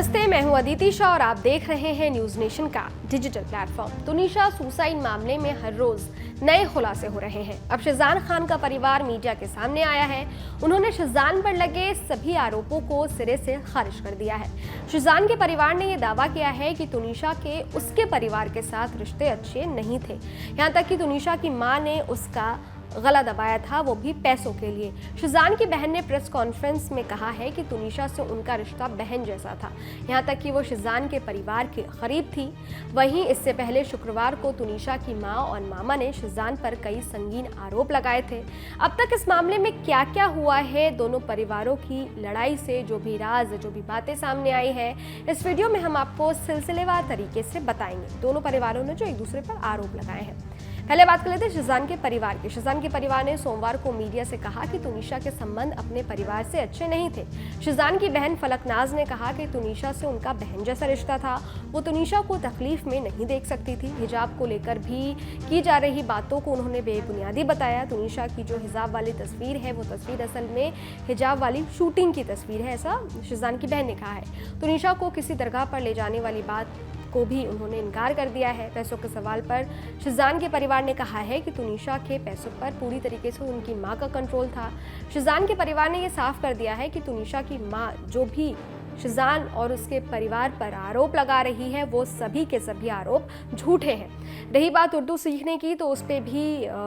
नमस्ते, मैं हूं अदिति शाह और आप देख रहे हैं न्यूज नेशन का डिजिटल प्लेटफॉर्म। तुनिशा सुसाइड मामले में हर रोज नए खुलासे हो रहे हैं। अब शहजान खान का परिवार मीडिया के सामने आया है। उन्होंने शहजान पर लगे सभी आरोपों को सिरे से खारिज कर दिया है। शहजान के परिवार ने यह दावा किया है कि तुनिशा के उसके परिवार के साथ रिश्ते अच्छे नहीं थे। यहाँ तक कि तुनिशा की मां ने उसका गला दबाया था, वो भी पैसों के लिए। शहजान की बहन ने प्रेस कॉन्फ्रेंस में कहा है कि तुनिशा से उनका रिश्ता बहन जैसा था, यहाँ तक कि वो शहजान के परिवार के करीब थी। वहीं इससे पहले शुक्रवार को तुनिशा की मां और मामा ने शहजान पर कई संगीन आरोप लगाए थे। अब तक इस मामले में क्या क्या हुआ है, दोनों परिवारों की लड़ाई से जो भी राज, जो भी बातें सामने आई है, इस वीडियो में हम आपको सिलसिलेवार तरीके से बताएंगे। दोनों परिवारों ने जो एक दूसरे पर आरोप लगाए हैं। पहले बात कर लेते हैं शहजान के परिवार की। शहजान के परिवार ने सोमवार को मीडिया से कहा कि तुनिशा के संबंध अपने परिवार से अच्छे नहीं थे। शहजान की बहन फलकनाज ने कहा कि तुनिशा से उनका बहन जैसा रिश्ता था। वो तुनिशा को तकलीफ में नहीं देख सकती थी। हिजाब को लेकर भी की जा रही बातों को उन्होंने बेबुनियादी बताया। तुनिशा की जो हिजाब वाली तस्वीर है, वो तस्वीर असल में हिजाब वाली शूटिंग की तस्वीर है, ऐसा शहजान की बहन ने कहा है। तुनिशा को किसी दरगाह पर ले जाने वाली बात को भी उन्होंने इनकार कर दिया है। पैसों के सवाल पर शहजान के परिवार ने कहा है कि तुनिशा के पैसों पर पूरी तरीके से उनकी मां का कंट्रोल था। शहजान के परिवार ने यह साफ कर दिया है कि तुनिशा की मां जो भी शहजान और उसके परिवार पर आरोप लगा रही है, वो सभी के सभी आरोप झूठे हैं। रही बात उर्दू सीखने की, तो उस पर भी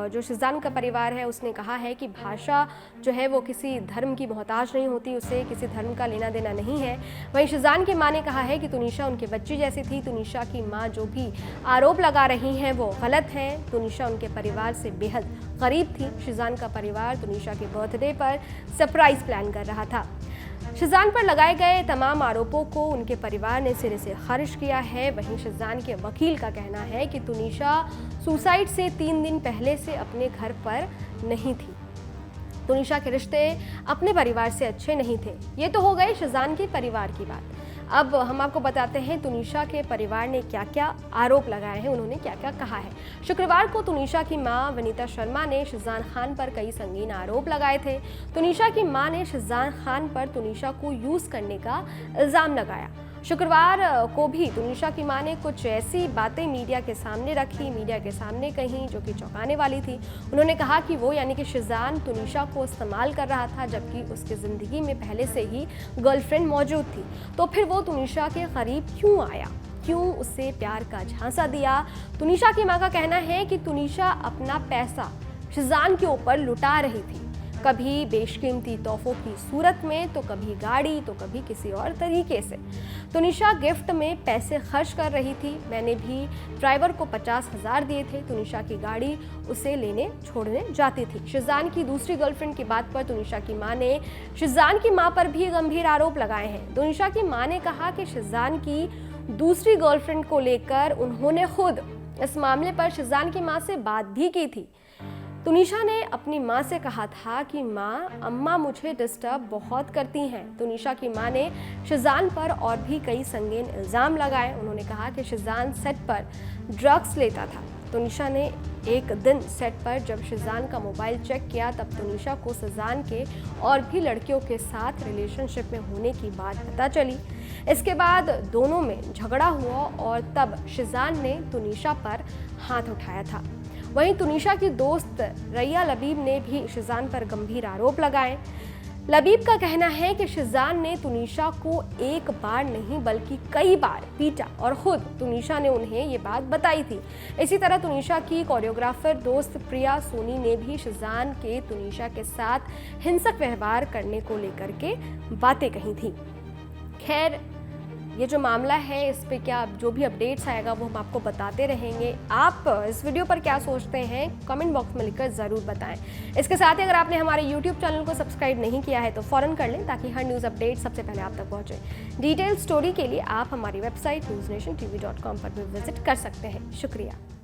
जो शहजान का परिवार है उसने कहा है कि भाषा जो है वो किसी धर्म की मोहताज नहीं होती, उसे किसी धर्म का लेना देना नहीं है। वहीं शहजान की मां ने कहा है कि तुनिशा उनके बच्ची जैसी थी। तुनिशा की मां जो भी आरोप लगा रही हैं वो गलत हैं। तुनिशा उनके परिवार से बेहद करीब थी। शहजान का परिवार तुनिशा के बर्थडे पर सरप्राइज प्लान कर रहा था। शहजान पर लगाए गए तमाम आरोपों को उनके परिवार ने सिरे से खारिज किया है। वहीं शहजान के वकील का कहना है कि तुनिशा सुसाइड से 3 दिन पहले से अपने घर पर नहीं थी। तुनिशा के रिश्ते अपने परिवार से अच्छे नहीं थे। ये तो हो गए शहजान के परिवार की बात। अब हम आपको बताते हैं तुनिशा के परिवार ने क्या क्या आरोप लगाए हैं, उन्होंने क्या क्या कहा है। शुक्रवार को तुनिशा की मां वनीता शर्मा ने शहजान खान पर कई संगीन आरोप लगाए थे। तुनिशा की मां ने शहजान खान पर तुनिशा को यूज करने का इल्जाम लगाया। शुक्रवार को भी तुनिशा की मां ने कुछ ऐसी बातें मीडिया के सामने रखी, मीडिया के सामने कहीं, जो कि चौंकाने वाली थी। उन्होंने कहा कि वो यानी कि शहजान तुनिशा को इस्तेमाल कर रहा था, जबकि उसकी ज़िंदगी में पहले से ही गर्लफ्रेंड मौजूद थी। तो फिर वो तुनिशा के करीब क्यों आया, क्यों उसे प्यार का झांसा दिया। तुनिशा की मां का कहना है कि तुनिशा अपना पैसा शहजान के ऊपर लुटा रही थी, कभी बेशकीमती तोहफों की सूरत में, तो कभी गाड़ी, तो कभी किसी और तरीके से। तुनिशा गिफ्ट में पैसे खर्च कर रही थी। मैंने भी ड्राइवर को 50,000 दिए थे। तुनिशा की गाड़ी उसे लेने छोड़ने जाती थी। शहजान की दूसरी गर्लफ्रेंड की बात पर तुनिशा की मां ने शहजान की मां पर भी गंभीर आरोप लगाए हैं। तुनिशा की मां ने कहा कि शहजान की दूसरी गर्लफ्रेंड को लेकर उन्होंने खुद इस मामले पर शहजान की मां से बात भी की थी। तुनिशा ने अपनी मां से कहा था कि मां, अम्मा मुझे डिस्टर्ब बहुत करती हैं। तुनिशा की मां ने शहजान पर और भी कई संगीन इल्ज़ाम लगाए। उन्होंने कहा कि शहजान सेट पर ड्रग्स लेता था। तुनिशा ने एक दिन सेट पर जब शहजान का मोबाइल चेक किया, तब तुनिशा को शहजान के और भी लड़कियों के साथ रिलेशनशिप में होने की बात पता चली। इसके बाद दोनों में झगड़ा हुआ और तब शहजान ने तुनिशा पर हाथ उठाया था। वहीं तुनिशा की दोस्त रैया लबीब ने भी शहजान पर गंभीर आरोप लगाए। लबीब का कहना है कि शहजान ने तुनिशा को एक बार नहीं बल्कि कई बार पीटा और खुद तुनिशा ने उन्हें ये बात बताई थी। इसी तरह तुनिशा की कोरियोग्राफर दोस्त प्रिया सोनी ने भी शहजान के तुनिशा के साथ हिंसक व्यवहार करने को लेकर के बातें कही थी। खैर, ये जो मामला है, इस पे क्या जो भी अपडेट्स आएगा वो हम आपको बताते रहेंगे। आप इस वीडियो पर क्या सोचते हैं, कमेंट बॉक्स में लिखकर ज़रूर बताएं। इसके साथ ही अगर आपने हमारे YouTube चैनल को सब्सक्राइब नहीं किया है तो फ़ौरन कर लें, ताकि हर न्यूज़ अपडेट सबसे पहले आप तक पहुंचे। डिटेल स्टोरी के लिए आप हमारी वेबसाइट newsnationtv.com पर भी विजिट कर सकते हैं। शुक्रिया।